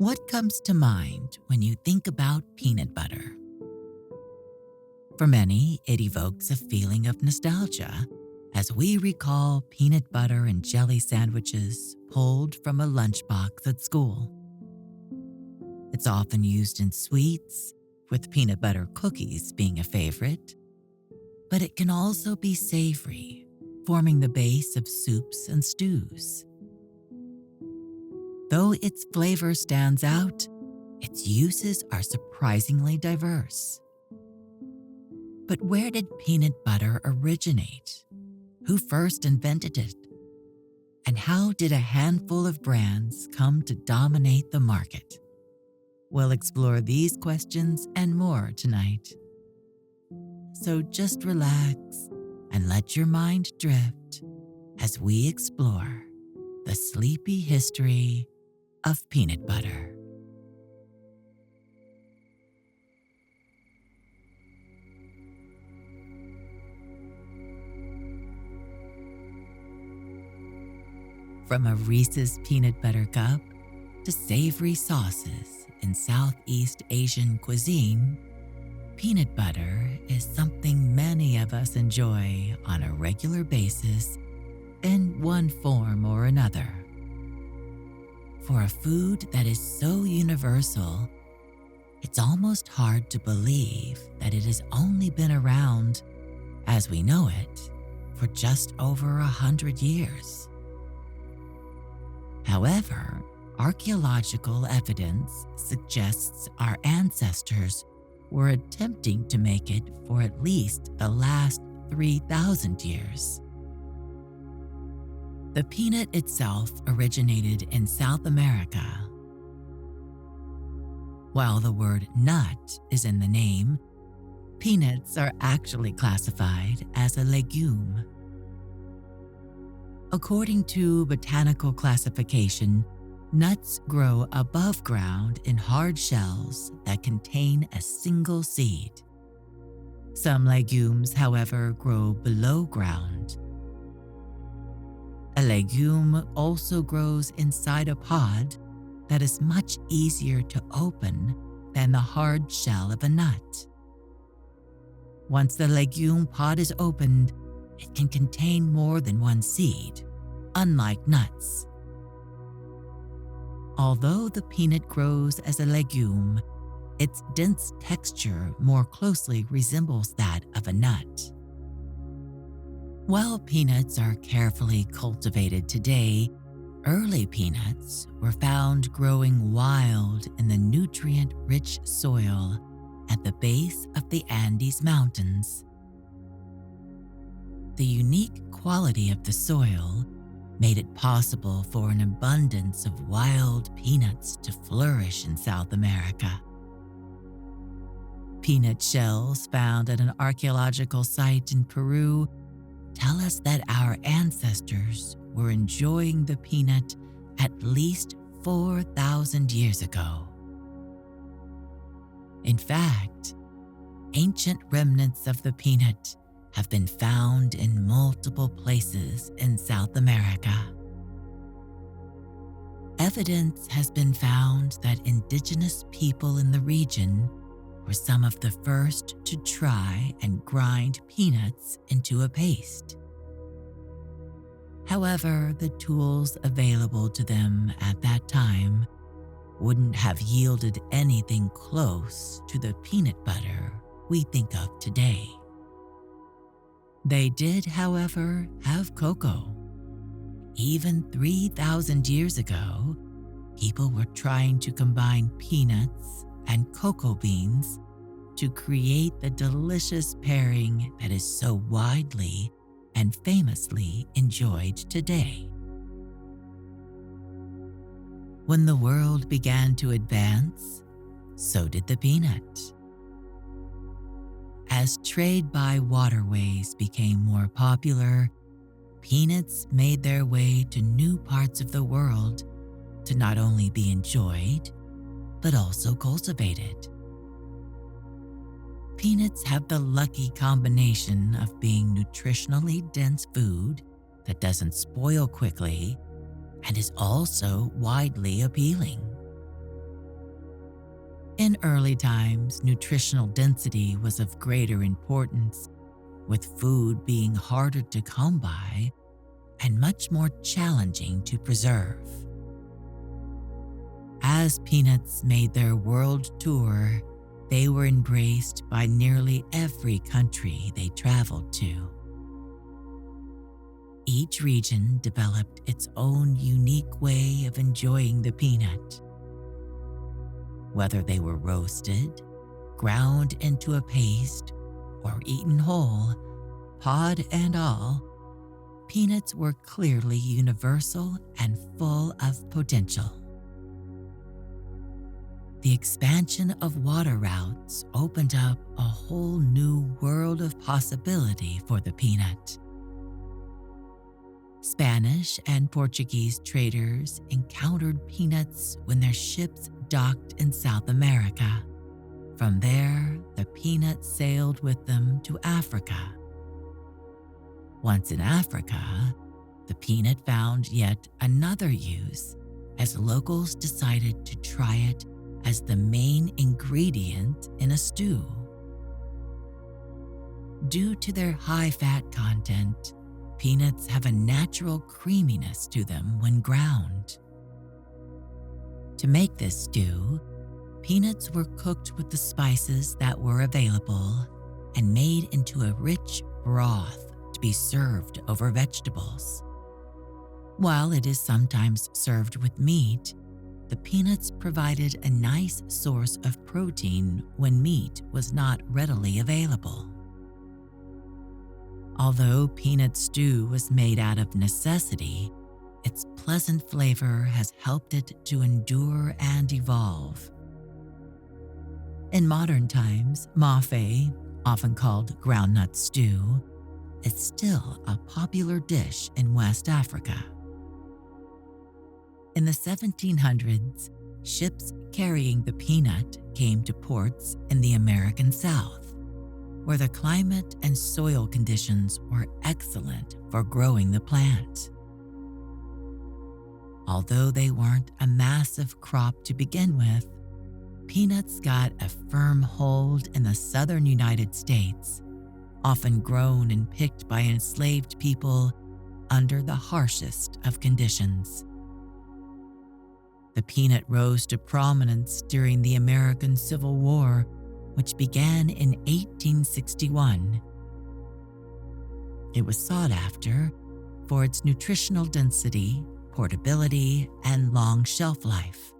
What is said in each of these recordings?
What comes to mind when you think about peanut butter? For many, it evokes a feeling of nostalgia as we recall peanut butter and jelly sandwiches pulled from a lunchbox at school. It's often used in sweets, with peanut butter cookies being a favorite, but it can also be savory, forming the base of soups and stews. Though its flavor stands out, its uses are surprisingly diverse. But where did peanut butter originate? Who first invented it? And how did a handful of brands come to dominate the market? We'll explore these questions and more tonight. So just relax and let your mind drift as we explore the sleepy history of peanut butter. From a Reese's peanut butter cup to savory sauces in Southeast Asian cuisine, peanut butter is something many of us enjoy on a regular basis in one form or another. For a food that is so universal, it's almost hard to believe that it has only been around, as we know it, for just over 100 years. However, archaeological evidence suggests our ancestors were attempting to make it for at least the last 3,000 years. The peanut itself originated in South America. While the word nut is in the name, peanuts are actually classified as a legume. According to botanical classification, nuts grow above ground in hard shells that contain a single seed. Some legumes, however, grow below ground. A legume also grows inside a pod that is much easier to open than the hard shell of a nut. Once the legume pod is opened, it can contain more than one seed, unlike nuts. Although the peanut grows as a legume, its dense texture more closely resembles that of a nut. While peanuts are carefully cultivated today, early peanuts were found growing wild in the nutrient-rich soil at the base of the Andes Mountains. The unique quality of the soil made it possible for an abundance of wild peanuts to flourish in South America. Peanut shells found at an archaeological site in Peru tell us that our ancestors were enjoying the peanut at least 4,000 years ago. In fact, ancient remnants of the peanut have been found in multiple places in South America. Evidence has been found that indigenous people in the region were some of the first to try and grind peanuts into a paste. However, the tools available to them at that time wouldn't have yielded anything close to the peanut butter we think of today. They did, however, have cocoa. Even 3,000 years ago, people were trying to combine peanuts and cocoa beans to create the delicious pairing that is so widely and famously enjoyed today. When the world began to advance, so did the peanut. As trade by waterways became more popular, peanuts made their way to new parts of the world to not only be enjoyed, but also cultivated. Peanuts have the lucky combination of being nutritionally dense food that doesn't spoil quickly and is also widely appealing. In early times, nutritional density was of greater importance, with food being harder to come by and much more challenging to preserve. As peanuts made their world tour, they were embraced by nearly every country they traveled to. Each region developed its own unique way of enjoying the peanut. Whether they were roasted, ground into a paste, or eaten whole, pod and all, peanuts were clearly universal and full of potential. The expansion of water routes opened up a whole new world of possibility for the peanut. Spanish and Portuguese traders encountered peanuts when their ships docked in South America. From there, the peanut sailed with them to Africa. Once in Africa, the peanut found yet another use as locals decided to try it as the main ingredient in a stew. Due to their high fat content, peanuts have a natural creaminess to them when ground. To make this stew, peanuts were cooked with the spices that were available and made into a rich broth to be served over vegetables. While it is sometimes served with meat, the peanuts provided a nice source of protein when meat was not readily available. Although peanut stew was made out of necessity, its pleasant flavor has helped it to endure and evolve. In modern times, mafe, often called groundnut stew, is still a popular dish in West Africa. In the 1700s, ships carrying the peanut came to ports in the American South, where the climate and soil conditions were excellent for growing the plant. Although they weren't a massive crop to begin with, peanuts got a firm hold in the southern United States, often grown and picked by enslaved people under the harshest of conditions. The peanut rose to prominence during the American Civil War, which began in 1861. It was sought after for its nutritional density, portability, and long shelf life.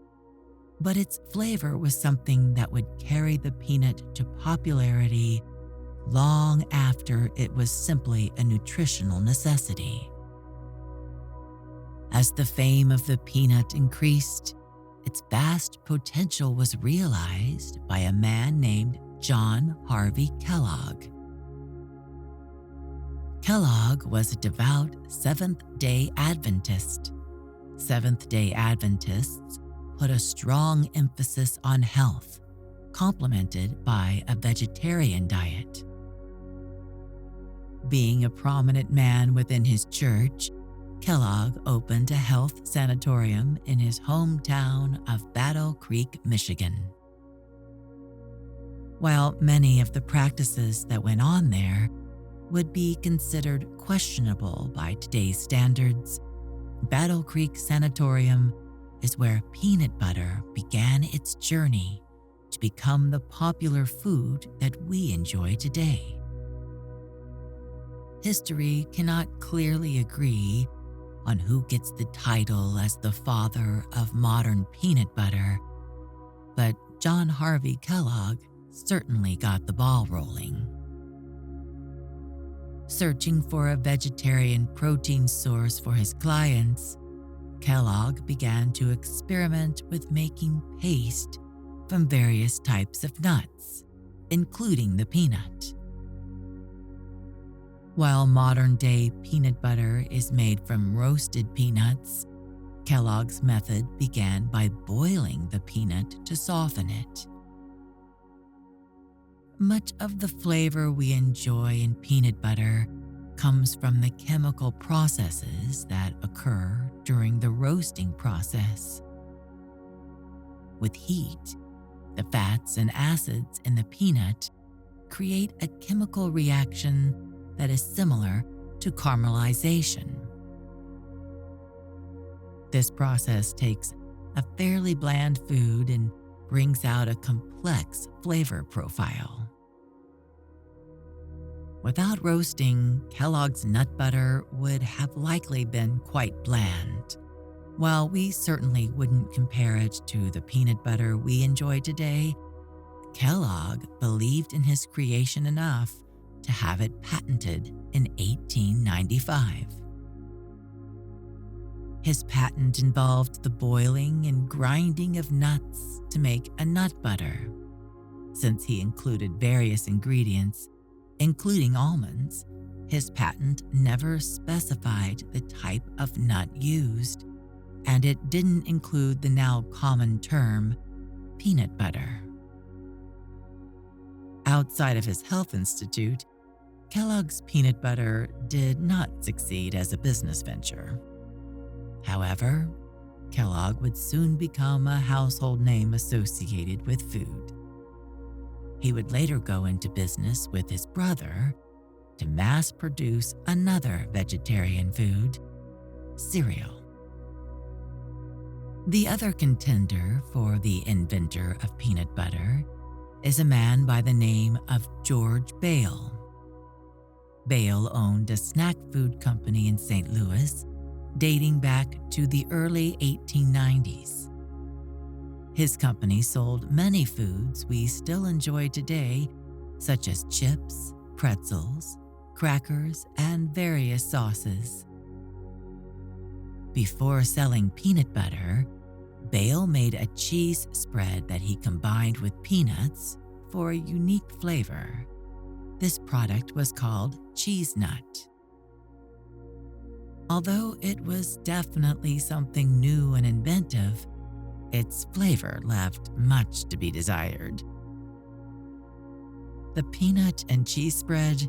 But its flavor was something that would carry the peanut to popularity long after it was simply a nutritional necessity. As the fame of the peanut increased, its vast potential was realized by a man named John Harvey Kellogg. Kellogg was a devout Seventh-day Adventist. Seventh-day Adventists put a strong emphasis on health, complemented by a vegetarian diet. Being a prominent man within his church, Kellogg opened a health sanatorium in his hometown of Battle Creek, Michigan. While many of the practices that went on there would be considered questionable by today's standards, Battle Creek Sanatorium is where peanut butter began its journey to become the popular food that we enjoy today. History cannot clearly agree on who gets the title as the father of modern peanut butter, but John Harvey Kellogg certainly got the ball rolling. Searching for a vegetarian protein source for his clients, Kellogg began to experiment with making paste from various types of nuts, including the peanut. While modern-day peanut butter is made from roasted peanuts, Kellogg's method began by boiling the peanut to soften it. Much of the flavor we enjoy in peanut butter comes from the chemical processes that occur during the roasting process. With heat, The fats and acids in the peanut create a chemical reaction that is similar to caramelization. This process takes a fairly bland food and brings out a complex flavor profile. Without roasting, Kellogg's nut butter would have likely been quite bland. While we certainly wouldn't compare it to the peanut butter we enjoy today, Kellogg believed in his creation enough to have it patented in 1895. His patent involved the boiling and grinding of nuts to make a nut butter. Since he included various ingredients, including almonds, his patent never specified the type of nut used, and it didn't include the now common term peanut butter. Outside of his health institute, Kellogg's peanut butter did not succeed as a business venture. However, Kellogg would soon become a household name associated with food. He would later go into business with his brother to mass produce another vegetarian food, cereal. The other contender for the inventor of peanut butter is a man by the name of George Bayle. Bayle owned a snack food company in St. Louis dating back to the early 1890s. His company sold many foods we still enjoy today, such as chips, pretzels, crackers, and various sauces. Before selling peanut butter, Bayle made a cheese spread that he combined with peanuts for a unique flavor. This product was called cheese nut. Although it was definitely something new and inventive, its flavor left much to be desired. The peanut and cheese spread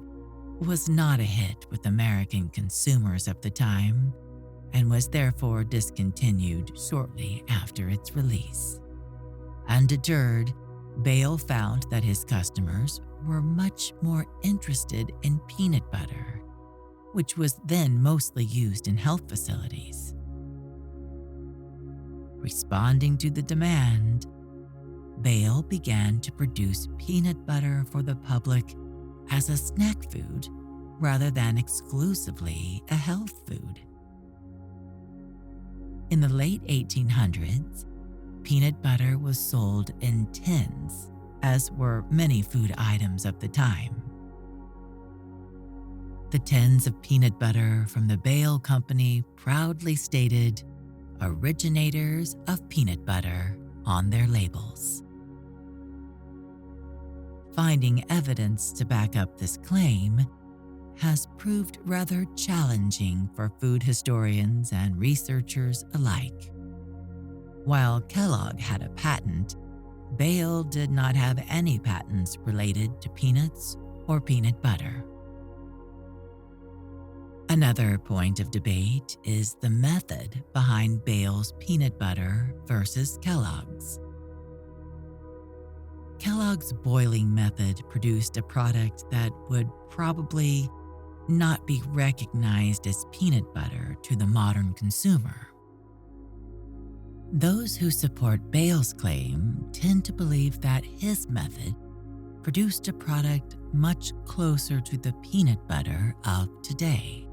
was not a hit with American consumers of the time and was therefore discontinued shortly after its release. Undeterred, Bayle found that his customers were much more interested in peanut butter, which was then mostly used in health facilities. Responding to the demand, Bayle began to produce peanut butter for the public as a snack food rather than exclusively a health food. In the late 1800s, peanut butter was sold in tins, as were many food items of the time. The tins of peanut butter from the Bayle Company proudly stated "Originators of peanut butter" on their labels. Finding evidence to back up this claim has proved rather challenging for food historians and researchers alike. While Kellogg had a patent, Bayle did not have any patents related to peanuts or peanut butter. Another point of debate is the method behind Bayle's peanut butter versus Kellogg's. Kellogg's boiling method produced a product that would probably not be recognized as peanut butter to the modern consumer. Those who support Bayle's claim tend to believe that his method produced a product much closer to the peanut butter of today.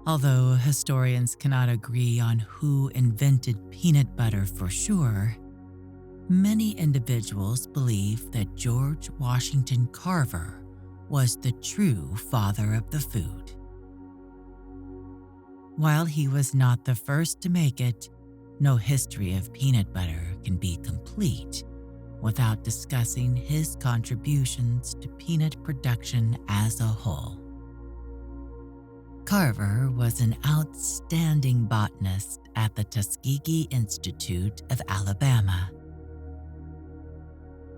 Although historians cannot agree on who invented peanut butter for sure, many individuals believe that George Washington Carver was the true father of the food. While he was not the first to make it, no history of peanut butter can be complete without discussing his contributions to peanut production as a whole. Carver was an outstanding botanist at the Tuskegee Institute of Alabama.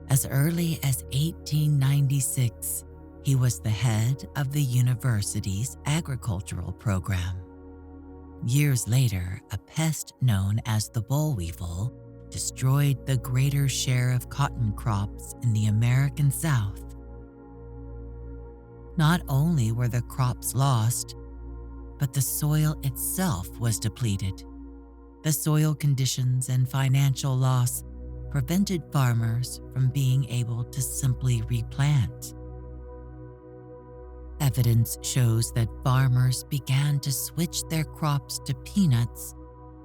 As early as 1896, he was the head of the university's agricultural program. Years later, a pest known as the boll weevil destroyed the greater share of cotton crops in the American South. Not only were the crops lost, but the soil itself was depleted. The soil conditions and financial loss prevented farmers from being able to simply replant. Evidence shows that farmers began to switch their crops to peanuts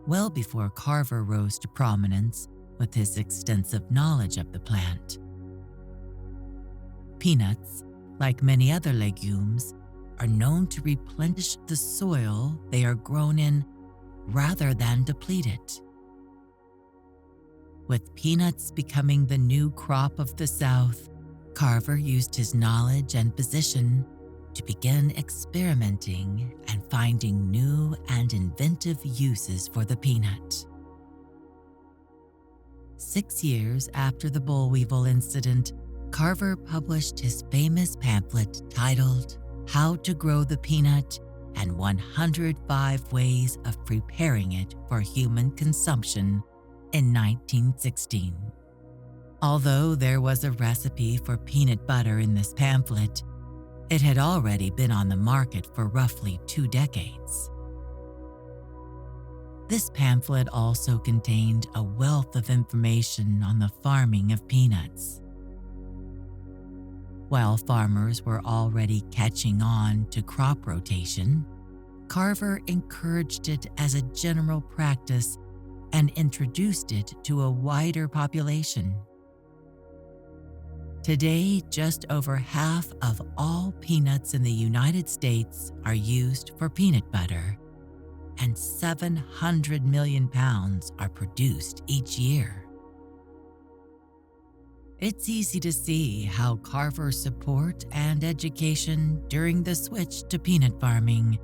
well before Carver rose to prominence with his extensive knowledge of the plant. Peanuts, like many other legumes, are known to replenish the soil they are grown in rather than deplete it. With peanuts becoming the new crop of the South, Carver used his knowledge and position to begin experimenting and finding new and inventive uses for the peanut. 6 years after the boll weevil incident, Carver published his famous pamphlet titled How to Grow the Peanut and 105 Ways of Preparing It for Human Consumption in 1916. Although there was a recipe for peanut butter in this pamphlet, it had already been on the market for roughly 2 decades. This pamphlet also contained a wealth of information on the farming of peanuts. While farmers were already catching on to crop rotation, Carver encouraged it as a general practice and introduced it to a wider population. Today, just over half of all peanuts in the United States are used for peanut butter, and 700 million pounds are produced each year. It's easy to see how Carver's support and education during the switch to peanut farming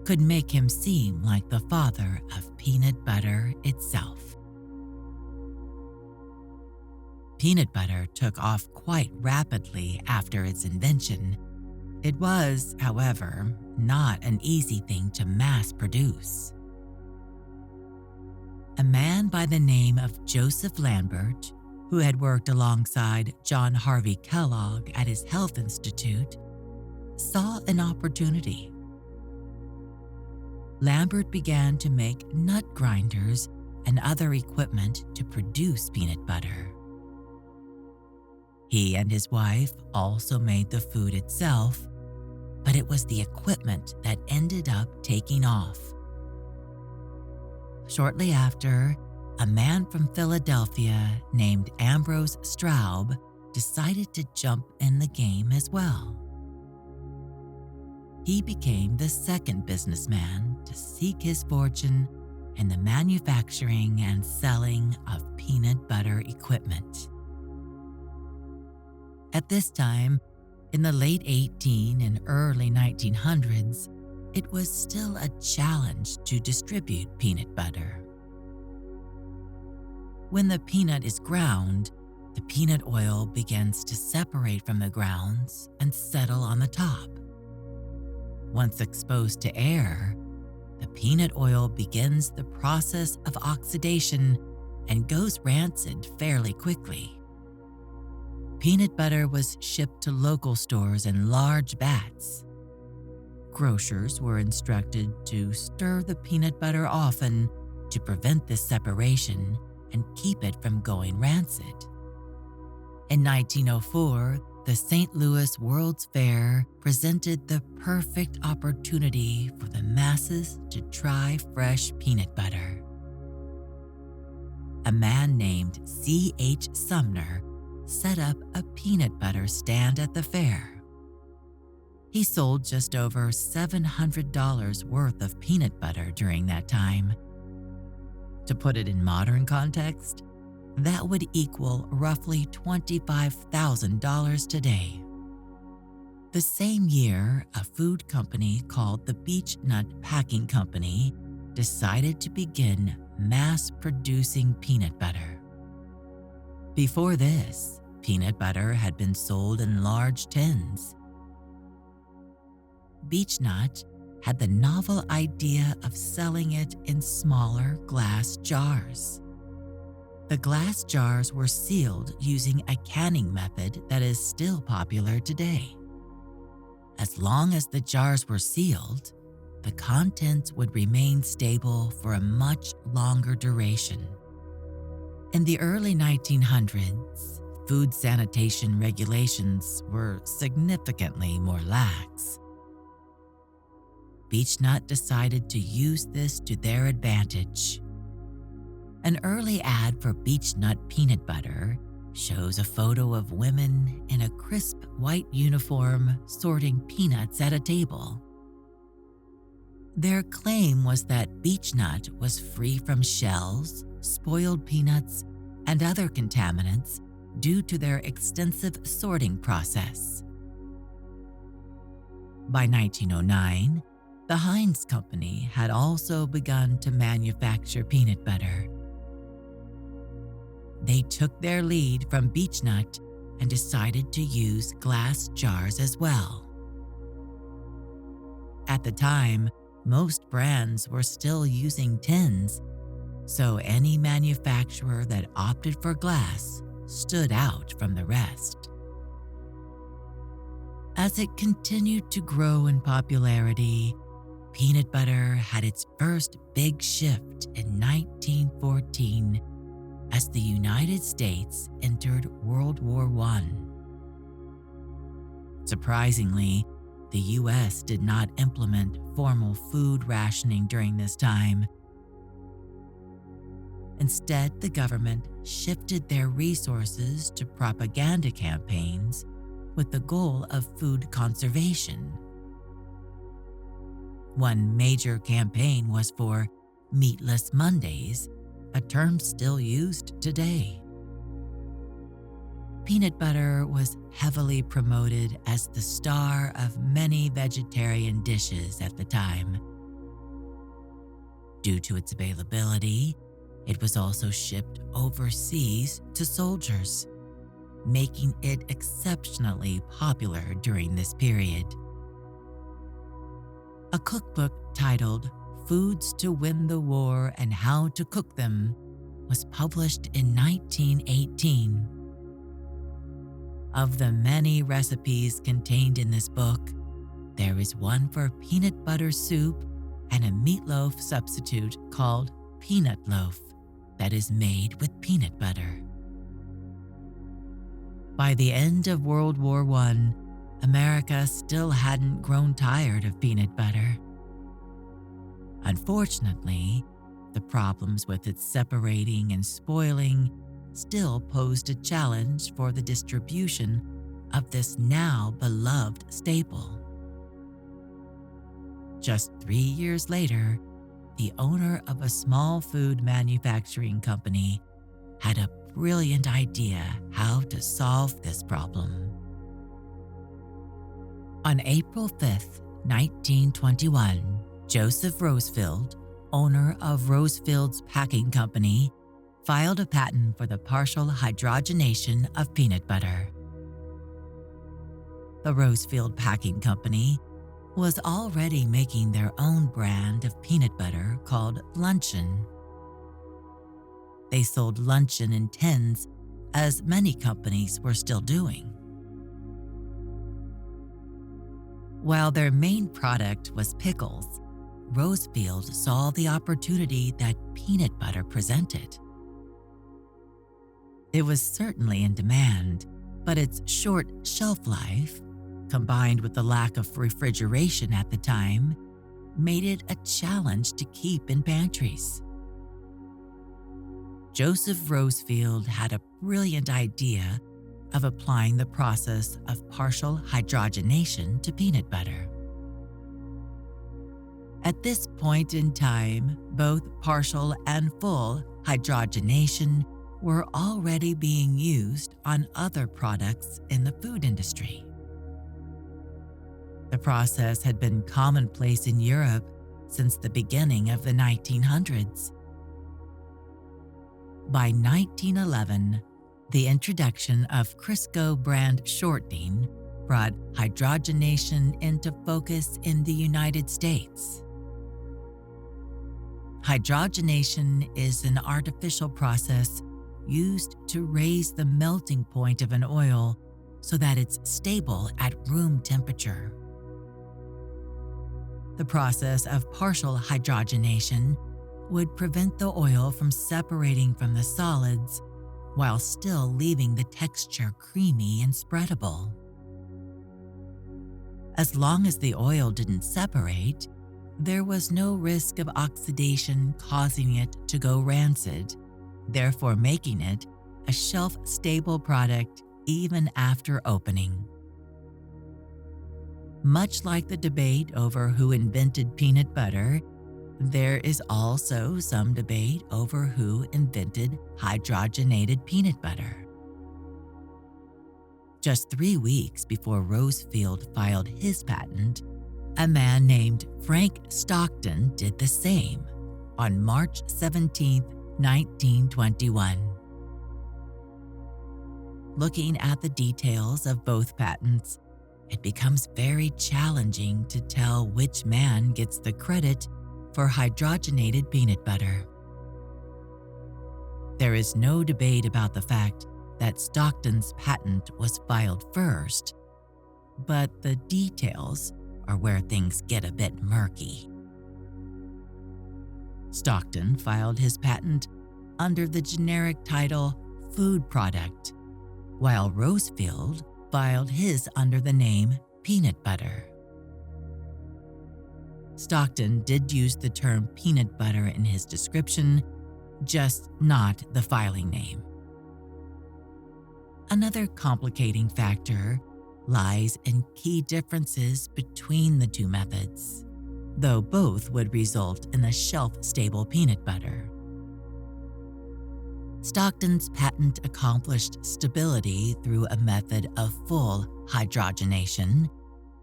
could make him seem like the father of peanut butter itself. Peanut butter took off quite rapidly after its invention. It was, however, not an easy thing to mass produce. A man by the name of Joseph Lambert, who had worked alongside John Harvey Kellogg at his health institute, saw an opportunity. Lambert began to make nut grinders and other equipment to produce peanut butter. He and his wife also made the food itself, but it was the equipment that ended up taking off. Shortly after, a man from Philadelphia named Ambrose Straub decided to jump in the game as well. He became the second businessman to seek his fortune in the manufacturing and selling of peanut butter equipment. At this time, in the late 18 and early 1900s, it was still a challenge to distribute peanut butter. When the peanut is ground, the peanut oil begins to separate from the grounds and settle on the top. Once exposed to air, the peanut oil begins the process of oxidation and goes rancid fairly quickly. Peanut butter was shipped to local stores in large vats. Grocers were instructed to stir the peanut butter often to prevent this separation and keep it from going rancid. In 1904, the St. Louis World's Fair presented the perfect opportunity for the masses to try fresh peanut butter. A man named C.H. Sumner set up a peanut butter stand at the fair. He sold just over $700 worth of peanut butter during that time. To put it in modern context, that would equal roughly $25,000 today. The same year, a food company called the Beech Nut Packing Company decided to begin mass-producing peanut butter. Before this, peanut butter had been sold in large tins. Beech Nut had the novel idea of selling it in smaller glass jars. The glass jars were sealed using a canning method that is still popular today. As long as the jars were sealed, the contents would remain stable for a much longer duration. In the early 1900s, food sanitation regulations were significantly more lax. Beechnut decided to use this to their advantage. An early ad for Beechnut peanut butter shows a photo of women in a crisp white uniform sorting peanuts at a table. Their claim was that Beechnut was free from shells, spoiled peanuts, and other contaminants due to their extensive sorting process. By 1909, the Heinz Company had also begun to manufacture peanut butter. They took their lead from Beechnut and decided to use glass jars as well. At the time, most brands were still using tins, so any manufacturer that opted for glass stood out from the rest. As it continued to grow in popularity, peanut butter had its first big shift in 1914 as the United States entered World War I. Surprisingly, the U.S. did not implement formal food rationing during this time. Instead, the government shifted their resources to propaganda campaigns with the goal of food conservation. One major campaign was for Meatless Mondays, a term still used today. Peanut butter was heavily promoted as the star of many vegetarian dishes at the time. Due to its availability, it was also shipped overseas to soldiers, making it exceptionally popular during this period. A cookbook titled Foods to Win the War and How to Cook Them was published in 1918. Of the many recipes contained in this book, there is one for peanut butter soup and a meatloaf substitute called peanut loaf that is made with peanut butter. By the end of World War I, America still hadn't grown tired of peanut butter. Unfortunately, the problems with its separating and spoiling still posed a challenge for the distribution of this now beloved staple. Just 3 years later, the owner of a small food manufacturing company had a brilliant idea how to solve this problem. On April 5th, 1921, Joseph Rosefield, owner of Rosefield's Packing Company, filed a patent for the partial hydrogenation of peanut butter. The Rosefield Packing Company was already making their own brand of peanut butter called Luncheon. They sold Luncheon in tins, as many companies were still doing. While their main product was pickles, Rosefield saw the opportunity that peanut butter presented. It was certainly in demand, but its short shelf life, combined with the lack of refrigeration at the time, made it a challenge to keep in pantries. Joseph Rosefield had a brilliant idea of applying the process of partial hydrogenation to peanut butter. At this point in time, both partial and full hydrogenation were already being used on other products in the food industry. The process had been commonplace in Europe since the beginning of the 1900s. By 1911, the introduction of Crisco brand shortening brought hydrogenation into focus in the United States. Hydrogenation is an artificial process used to raise the melting point of an oil so that it's stable at room temperature. The process of partial hydrogenation would prevent the oil from separating from the solids while still leaving the texture creamy and spreadable. As long as the oil didn't separate, there was no risk of oxidation causing it to go rancid, therefore making it a shelf-stable product even after opening. Much like the debate over who invented peanut butter, there is also some debate over who invented hydrogenated peanut butter. Just 3 weeks before Rosefield filed his patent, a man named Frank Stockton did the same on March 17, 1921. Looking at the details of both patents, it becomes very challenging to tell which man gets the credit for hydrogenated peanut butter. There is no debate about the fact that Stockton's patent was filed first, but the details are where things get a bit murky. Stockton filed his patent under the generic title food product, while Rosefield filed his under the name peanut butter. Stockton did use the term peanut butter in his description, just not the filing name. Another complicating factor lies in key differences between the two methods, though both would result in a shelf-stable peanut butter. Stockton's patent accomplished stability through a method of full hydrogenation,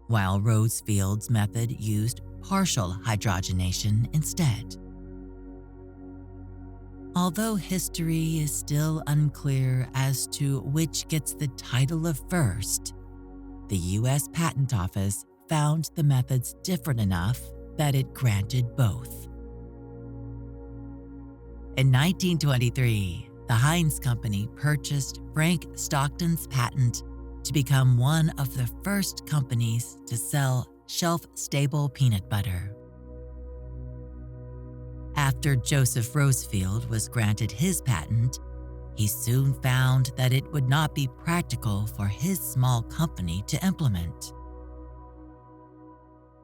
while Rosefield's method used partial hydrogenation instead. Although history is still unclear as to which gets the title of first, the U.S. Patent Office found the methods different enough that it granted both. In 1923, the Heinz Company purchased Frank Stockton's patent to become one of the first companies to sell shelf-stable peanut butter. After Joseph Rosefield was granted his patent, he soon found that it would not be practical for his small company to implement.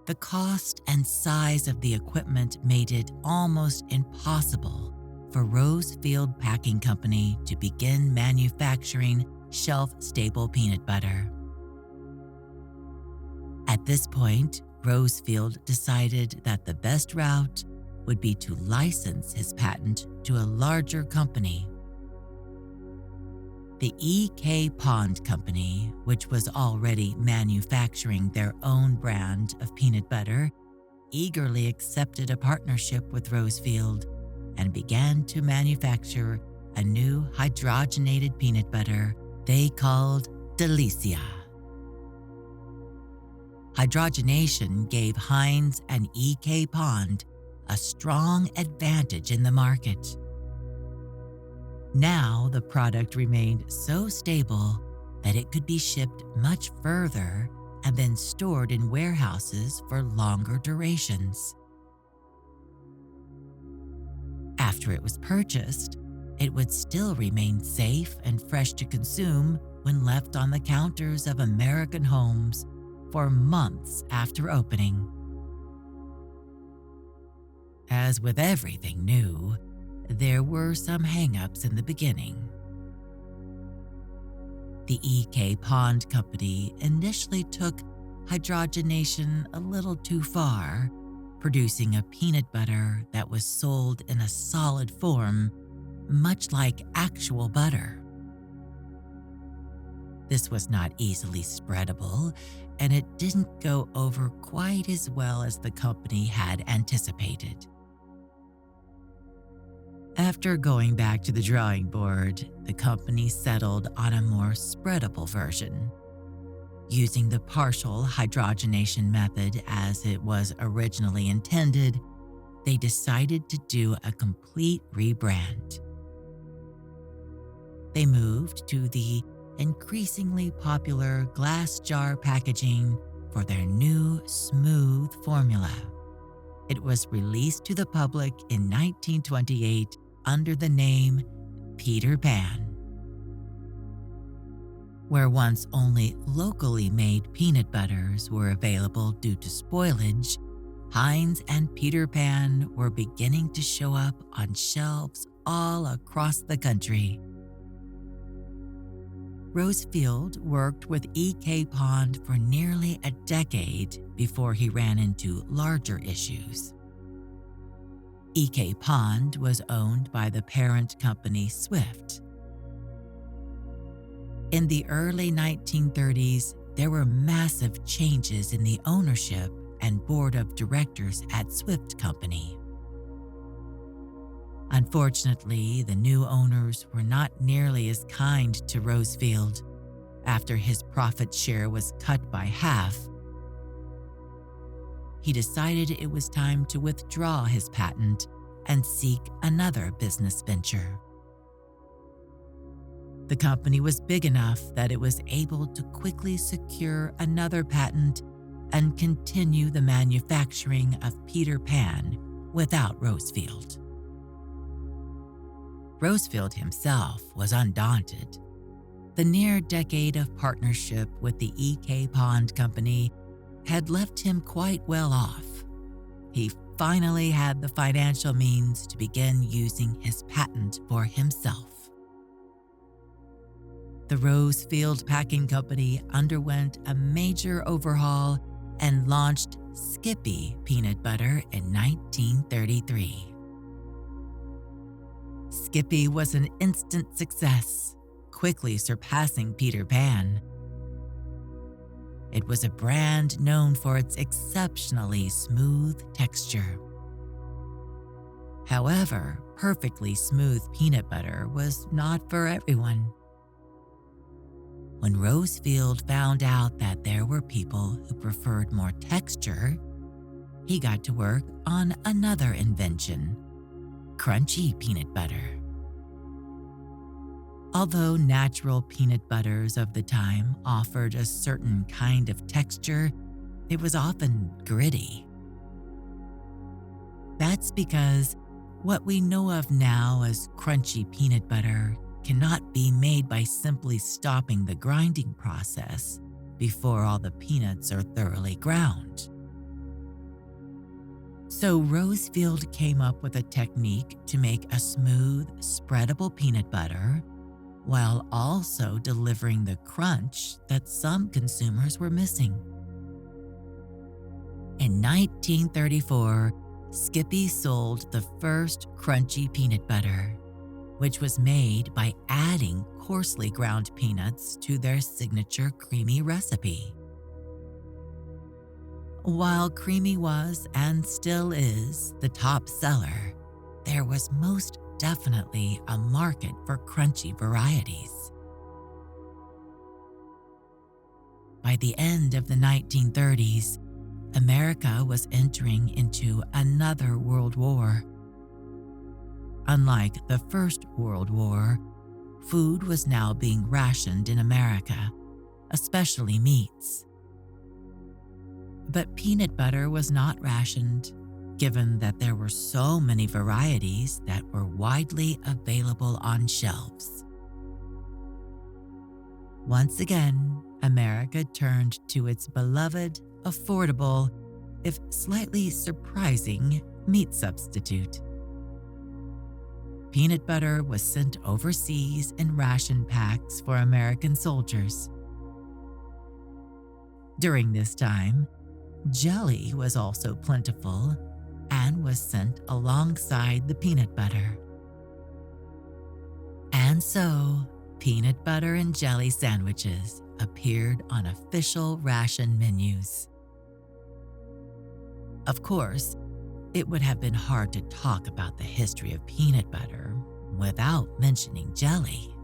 The cost and size of the equipment made it almost impossible for Rosefield Packing Company to begin manufacturing shelf-stable peanut butter. At this point, Rosefield decided that the best route would be to license his patent to a larger company. The E.K. Pond Company, which was already manufacturing their own brand of peanut butter, eagerly accepted a partnership with Rosefield and began to manufacture a new hydrogenated peanut butter they called Alicia. Hydrogenation gave Heinz and E.K. Pond a strong advantage in the market. Now the product remained so stable that it could be shipped much further and then stored in warehouses for longer durations. After it was purchased, it would still remain safe and fresh to consume when left on the counters of American homes for months after opening. As with everything new, there were some hang-ups in the beginning. The E.K. Pond Company initially took hydrogenation a little too far, producing a peanut butter that was sold in a solid form, much like actual butter. This was not easily spreadable, and it didn't go over quite as well as the company had anticipated. After going back to the drawing board, the company settled on a more spreadable version. Using the partial hydrogenation method as it was originally intended, they decided to do a complete rebrand. they moved to the increasingly popular glass jar packaging for their new smooth formula. It was released to the public in 1928 under the name Peter Pan. Where once only locally made peanut butters were available due to spoilage, Heinz and Peter Pan were beginning to show up on shelves all across the country. Rosefield worked with E.K. Pond for nearly a decade before he ran into larger issues. E.K. Pond was owned by the parent company Swift. In the early 1930s, there were massive changes in the ownership and board of directors at Swift Company. Unfortunately, the new owners were not nearly as kind to Rosefield after his profit share was cut by half. He decided it was time to withdraw his patent and seek another business venture. The company was big enough that it was able to quickly secure another patent and continue the manufacturing of Peter Pan without Rosefield. Rosefield himself was undaunted. The near decade of partnership with the E.K. Pond Company had left him quite well off. He finally had the financial means to begin using his patent for himself. The Rosefield Packing Company underwent a major overhaul and launched Skippy peanut butter in 1933. Skippy was an instant success, quickly surpassing Peter Pan. It was a brand known for its exceptionally smooth texture. However, perfectly smooth peanut butter was not for everyone. When Rosefield found out that there were people who preferred more texture, he got to work on another invention: crunchy peanut butter. Although natural peanut butters of the time offered a certain kind of texture, it was often gritty. That's because what we know of now as crunchy peanut butter cannot be made by simply stopping the grinding process before all the peanuts are thoroughly ground. So Rosefield came up with a technique to make a smooth, spreadable peanut butter while also delivering the crunch that some consumers were missing. In 1934, Skippy sold the first crunchy peanut butter, which was made by adding coarsely ground peanuts to their signature creamy recipe. While creamy was and still is the top seller, there was most definitely a market for crunchy varieties. By the end of the 1930s, America was entering into another world war. Unlike the First World War, food was now being rationed in America, especially meats. But peanut butter was not rationed, given that there were so many varieties that were widely available on shelves. Once again, America turned to its beloved, affordable, if slightly surprising, meat substitute. Peanut butter was sent overseas in ration packs for American soldiers. During this time, jelly was also plentiful and was sent alongside the peanut butter. And so, peanut butter and jelly sandwiches appeared on official ration menus. Of course, it would have been hard to talk about the history of peanut butter without mentioning jelly.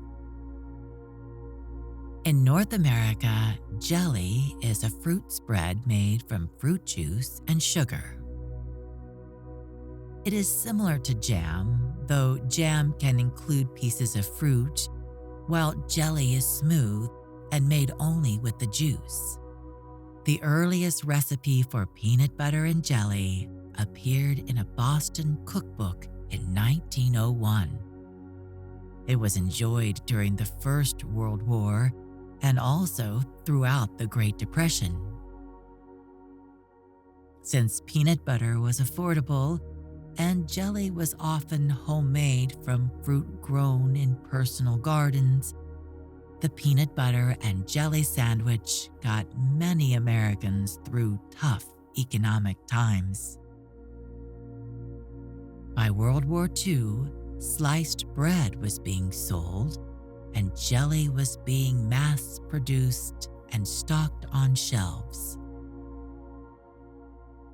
In North America, jelly is a fruit spread made from fruit juice and sugar. It is similar to jam, though jam can include pieces of fruit, while jelly is smooth and made only with the juice. The earliest recipe for peanut butter and jelly appeared in a Boston cookbook in 1901. It was enjoyed during the First World War and also throughout the Great Depression. Since peanut butter was affordable and jelly was often homemade from fruit grown in personal gardens, the peanut butter and jelly sandwich got many Americans through tough economic times. By World War II, sliced bread was being sold and jelly was being mass-produced and stocked on shelves.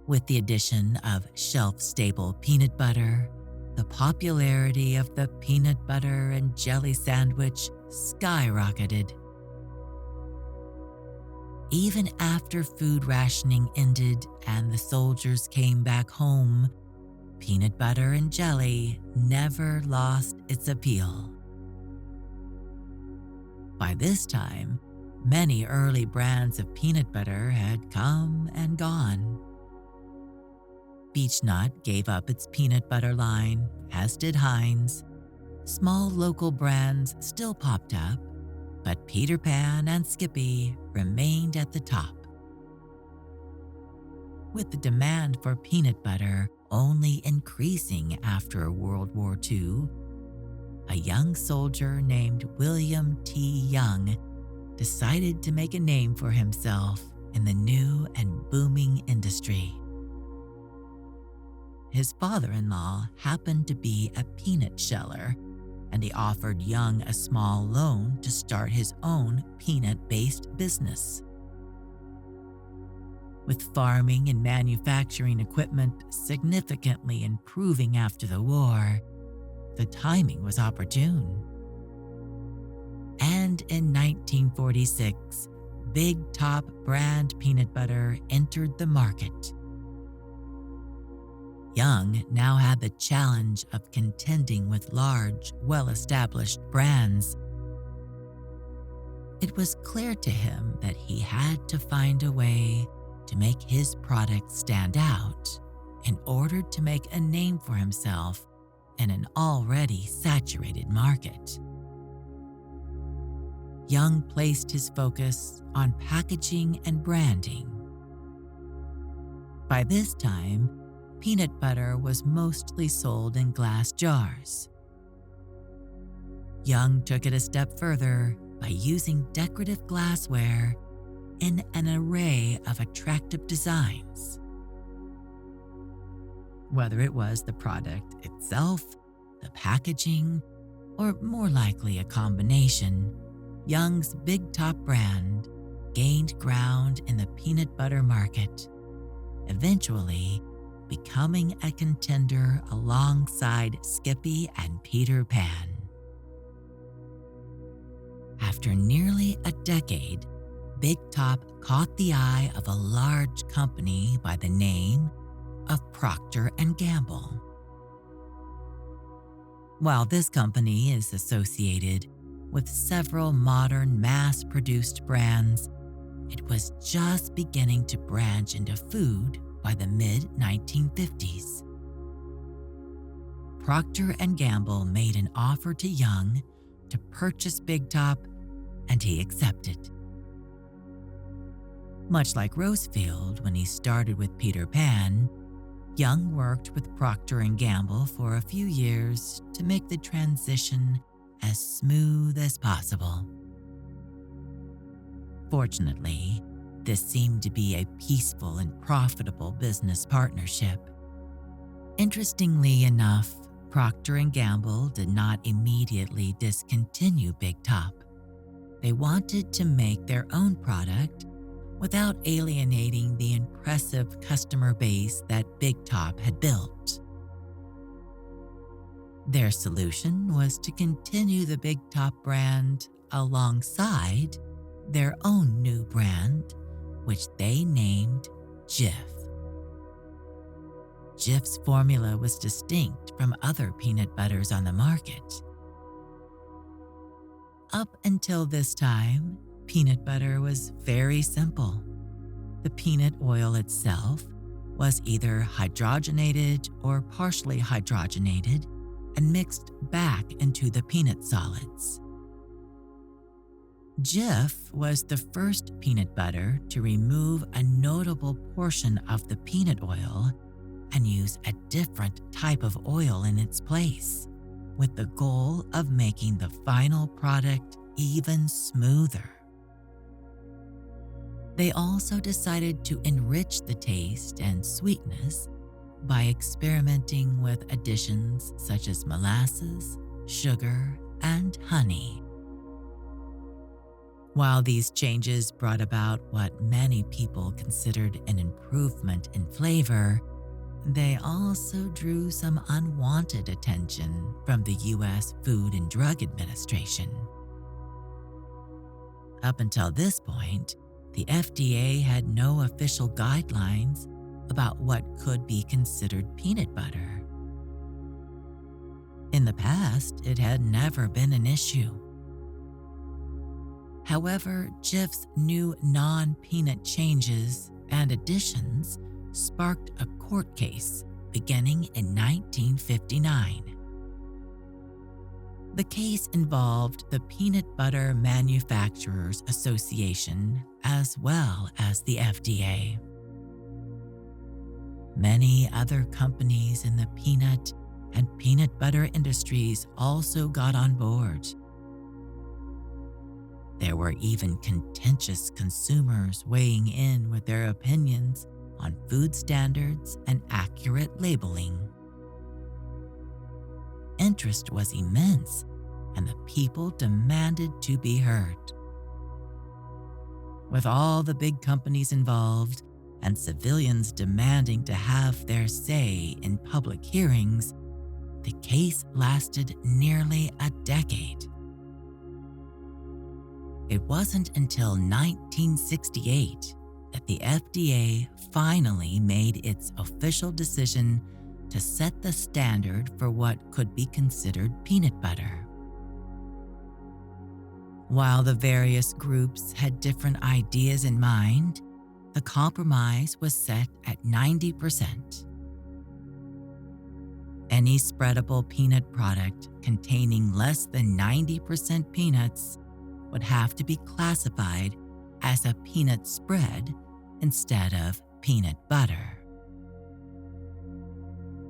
With the addition of shelf-stable peanut butter, the popularity of the peanut butter and jelly sandwich skyrocketed. Even after food rationing ended and the soldiers came back home, peanut butter and jelly never lost its appeal. By this time, many early brands of peanut butter had come and gone. Beechnut gave up its peanut butter line, as did Heinz. Small local brands still popped up, but Peter Pan and Skippy remained at the top. With the demand for peanut butter only increasing after World War II, a young soldier named William T. Young decided to make a name for himself in the new and booming industry. His father-in-law happened to be a peanut sheller, and he offered Young a small loan to start his own peanut-based business. With farming and manufacturing equipment significantly improving after the war, the timing was opportune. And in 1946, Big Top brand peanut butter entered the market. Young now had the challenge of contending with large, well-established brands. It was clear to him that he had to find a way to make his product stand out in order to make a name for himself in an already saturated market. Young placed his focus on packaging and branding. By this time, peanut butter was mostly sold in glass jars. Young took it a step further by using decorative glassware in an array of attractive designs. Whether it was the product itself, the packaging, or more likely a combination, Young's Big Top brand gained ground in the peanut butter market, eventually becoming a contender alongside Skippy and Peter Pan. After nearly a decade, Big Top caught the eye of a large company by the name of Procter & Gamble. While this company is associated with several modern mass-produced brands, it was just beginning to branch into food by the mid-1950s. Procter & Gamble made an offer to Young to purchase Big Top, and he accepted. Much like Rosefield when he started with Peter Pan, Young worked with Procter & Gamble for a few years to make the transition as smooth as possible. Fortunately, this seemed to be a peaceful and profitable business partnership. Interestingly enough, Procter & Gamble did not immediately discontinue Big Top. They wanted to make their own product without alienating the impressive customer base that Big Top had built. Their solution was to continue the Big Top brand alongside their own new brand, which they named Jif. Jif's formula was distinct from other peanut butters on the market. Up until this time, peanut butter was very simple. The peanut oil itself was either hydrogenated or partially hydrogenated and mixed back into the peanut solids. Jif was the first peanut butter to remove a notable portion of the peanut oil and use a different type of oil in its place, with the goal of making the final product even smoother. They also decided to enrich the taste and sweetness by experimenting with additions such as molasses, sugar, and honey. While these changes brought about what many people considered an improvement in flavor, they also drew some unwanted attention from the U.S. Food and Drug Administration. Up until this point, the FDA had no official guidelines about what could be considered peanut butter. In the past, it had never been an issue. However, Jif's new non-peanut changes and additions sparked a court case beginning in 1959. The case involved the Peanut Butter Manufacturers Association as well as the FDA. Many other companies in the peanut and peanut butter industries also got on board. There were even contentious consumers weighing in with their opinions on food standards and accurate labeling. Interest was immense, and the people demanded to be heard. With all the big companies involved and civilians demanding to have their say in public hearings, the case lasted nearly a decade. It wasn't until 1968 that the FDA finally made its official decision to set the standard for what could be considered peanut butter. While the various groups had different ideas in mind, the compromise was set at 90%. Any spreadable peanut product containing less than 90% peanuts would have to be classified as a peanut spread instead of peanut butter.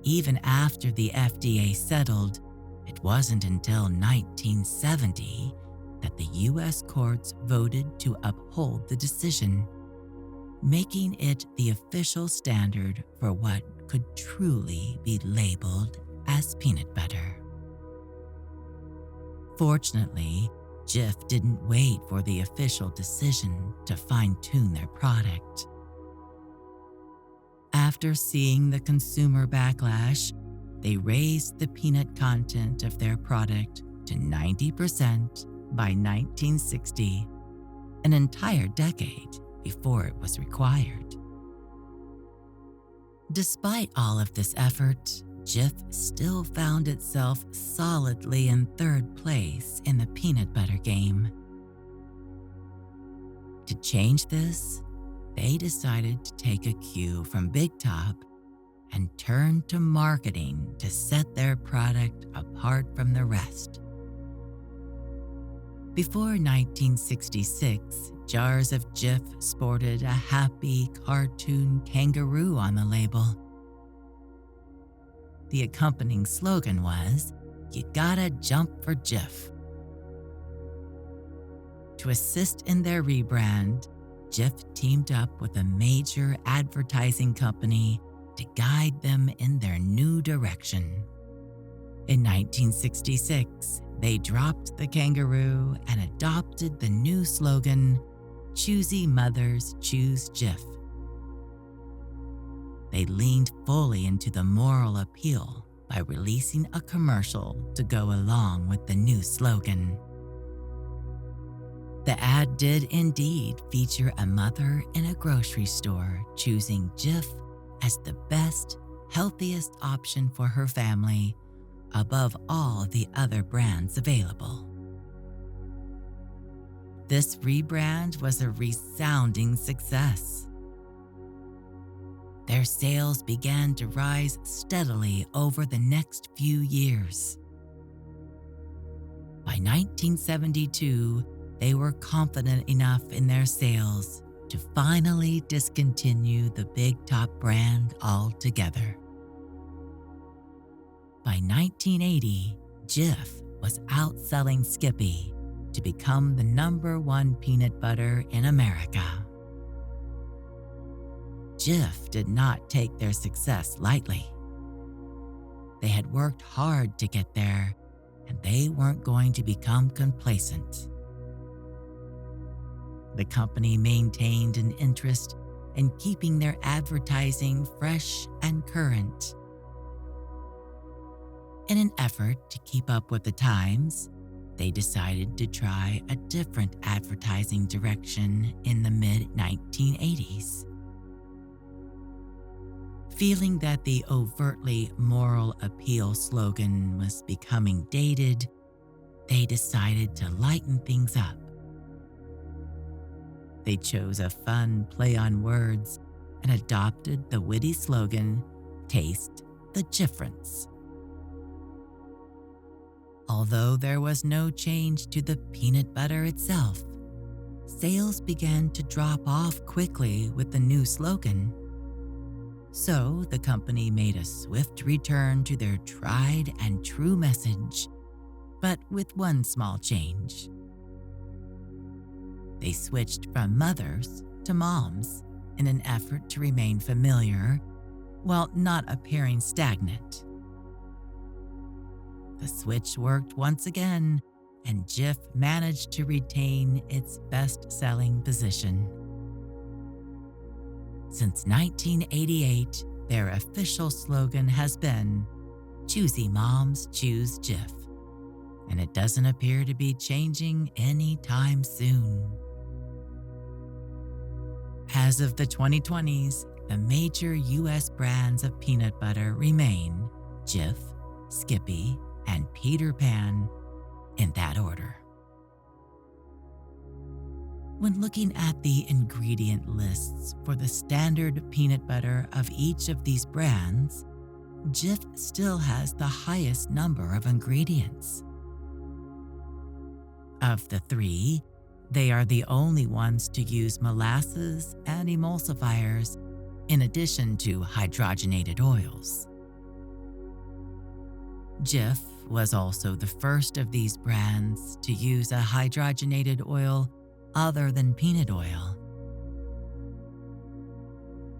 Even after the FDA settled, it wasn't until 1970 that the U.S. courts voted to uphold the decision, making it the official standard for what could truly be labeled as peanut butter. Fortunately, Jif didn't wait for the official decision to fine-tune their product. After seeing the consumer backlash, they raised the peanut content of their product to 90% by 1960, an entire decade before it was required. Despite all of this effort, Jif still found itself solidly in third place in the peanut butter game. To change this, they decided to take a cue from Big Top and turn to marketing to set their product apart from the rest. Before 1966, jars of Jif sported a happy cartoon kangaroo on the label. The accompanying slogan was, "You gotta jump for Jif." To assist in their rebrand, Jif teamed up with a major advertising company to guide them in their new direction. In 1966, they dropped the kangaroo and adopted the new slogan, "Choosy Mothers Choose Jif." They leaned fully into the moral appeal by releasing a commercial to go along with the new slogan. The ad did indeed feature a mother in a grocery store choosing Jif as the best, healthiest option for her family above all the other brands available. This rebrand was a resounding success. Their sales began to rise steadily over the next few years. By 1972, they were confident enough in their sales to finally discontinue the Big Top brand altogether. By 1980, Jif was outselling Skippy to become the #1 peanut butter in America. Jif did not take their success lightly. They had worked hard to get there, and they weren't going to become complacent. The company maintained an interest in keeping their advertising fresh and current. In an effort to keep up with the times, they decided to try a different advertising direction in the mid-1980s. Feeling that the overtly moral appeal slogan was becoming dated, they decided to lighten things up. They chose a fun play on words and adopted the witty slogan, "Taste the Difference." Although there was no change to the peanut butter itself, sales began to drop off quickly with the new slogan. So the company made a swift return to their tried and true message, but with one small change. They switched from mothers to moms in an effort to remain familiar while not appearing stagnant. The switch worked once again, and Jif managed to retain its best-selling position. Since 1988, their official slogan has been, "Choosy Moms Choose Jif," and it doesn't appear to be changing anytime soon. As of the 2020s, the major U.S. brands of peanut butter remain Jif, Skippy, and Peter Pan, in that order. When looking at the ingredient lists for the standard peanut butter of each of these brands, Jif still has the highest number of ingredients. Of the three, they are the only ones to use molasses and emulsifiers in addition to hydrogenated oils. Jif was also the first of these brands to use a hydrogenated oil other than peanut oil.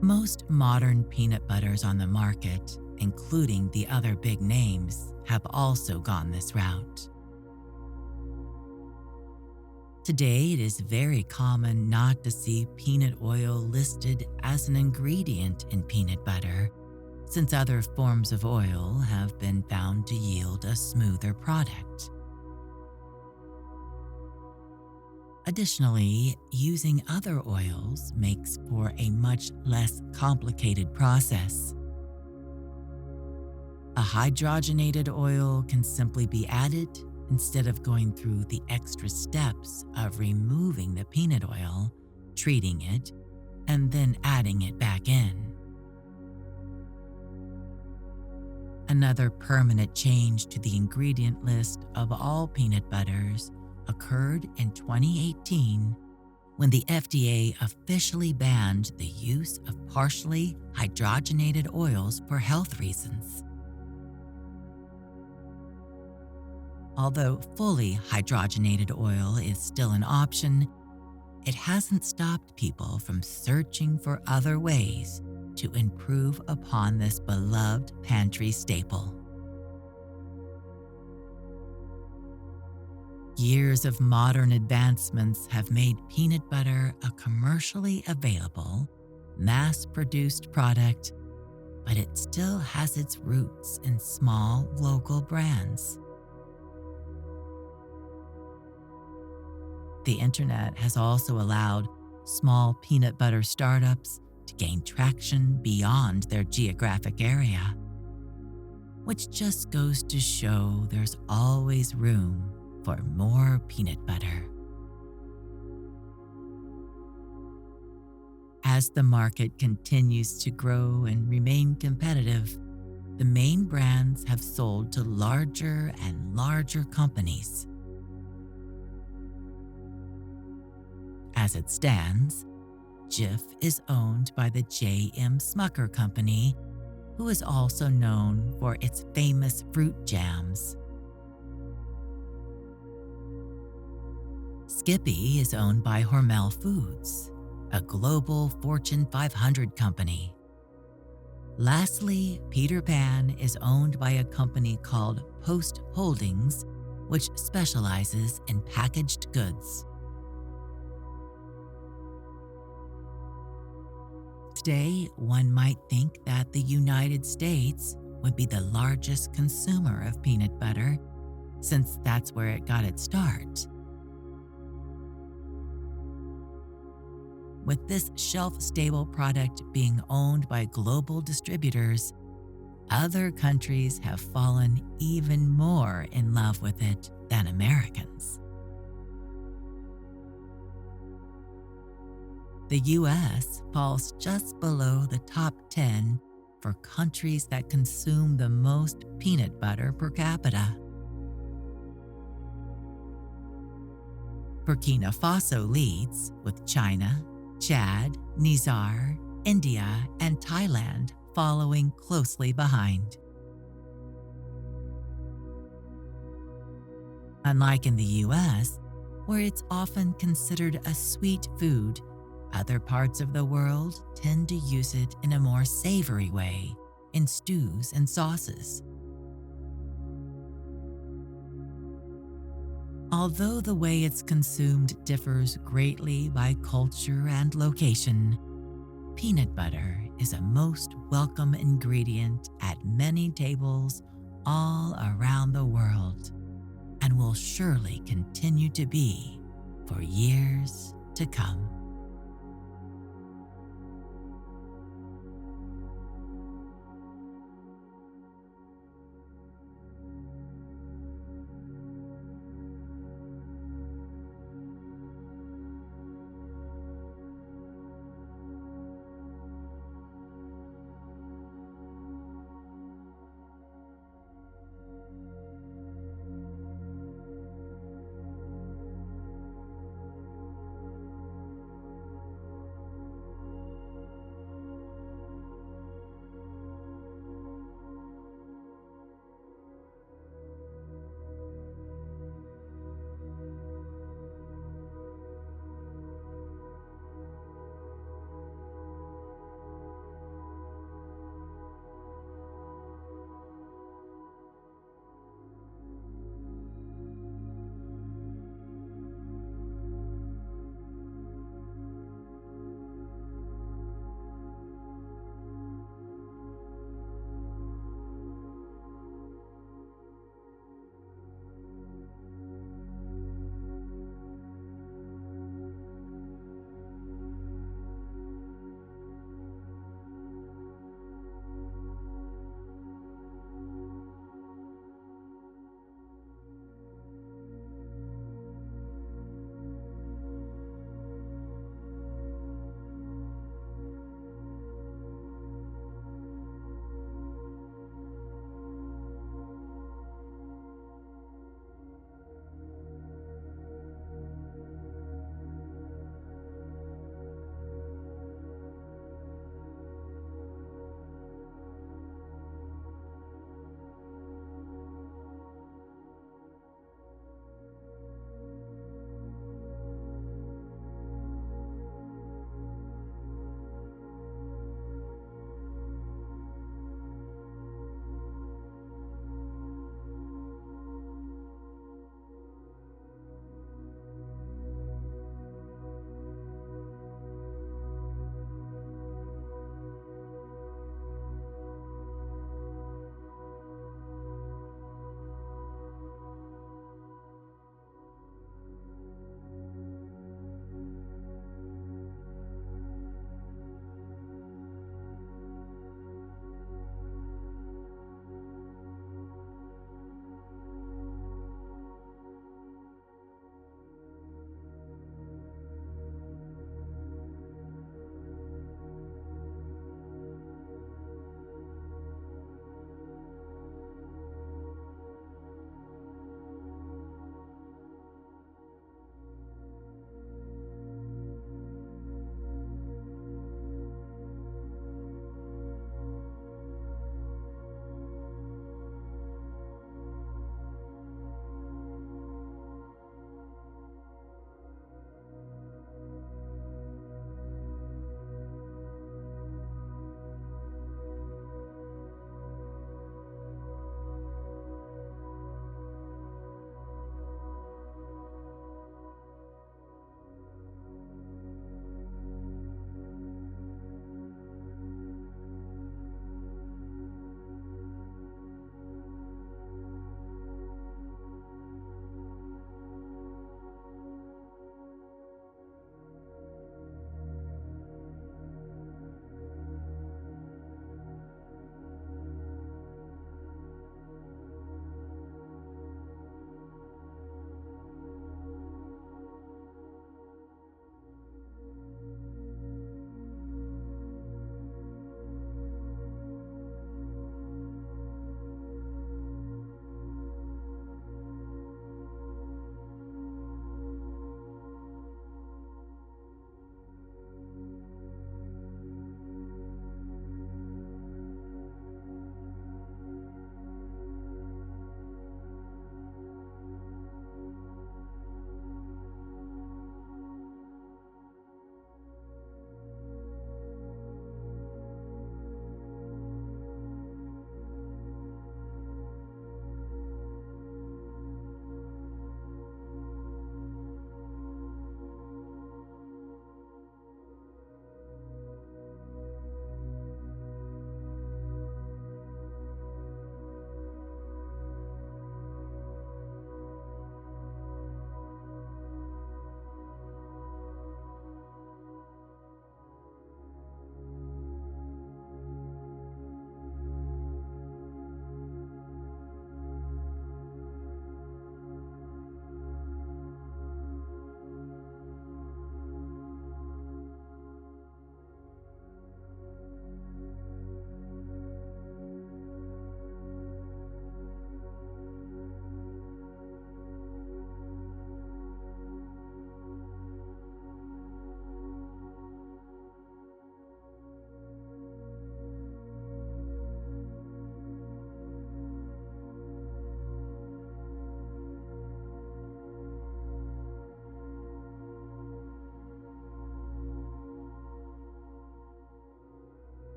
Most modern peanut butters on the market, including the other big names, have also gone this route. Today, it is very common not to see peanut oil listed as an ingredient in peanut butter, since other forms of oil have been found to yield a smoother product. Additionally, using other oils makes for a much less complicated process. A hydrogenated oil can simply be added instead of going through the extra steps of removing the peanut oil, treating it, and then adding it back in. Another permanent change to the ingredient list of all peanut butters occurred in 2018 when the FDA officially banned the use of partially hydrogenated oils for health reasons. Although fully hydrogenated oil is still an option, it hasn't stopped people from searching for other ways to improve upon this beloved pantry staple. Years of modern advancements have made peanut butter a commercially available, mass-produced product, but it still has its roots in small local brands. The internet has also allowed small peanut butter startups to gain traction beyond their geographic area, which just goes to show there's always room for more peanut butter. As the market continues to grow and remain competitive, the main brands have sold to larger and larger companies. As it stands, Jif is owned by the J.M. Smucker Company, who is also known for its famous fruit jams. Skippy is owned by Hormel Foods, a global Fortune 500 company. Lastly, Peter Pan is owned by a company called Post Holdings, which specializes in packaged goods. Today, one might think that the United States would be the largest consumer of peanut butter, since that's where it got its start. With this shelf-stable product being owned by global distributors, other countries have fallen even more in love with it than Americans. The US falls just below the top 10 for countries that consume the most peanut butter per capita. Burkina Faso leads, with China, Chad, Niger, India, and Thailand following closely behind. Unlike in the US, where it's often considered a sweet food, other parts of the world tend to use it in a more savory way, in stews and sauces. Although the way it's consumed differs greatly by culture and location, peanut butter is a most welcome ingredient at many tables all around the world, and will surely continue to be for years to come.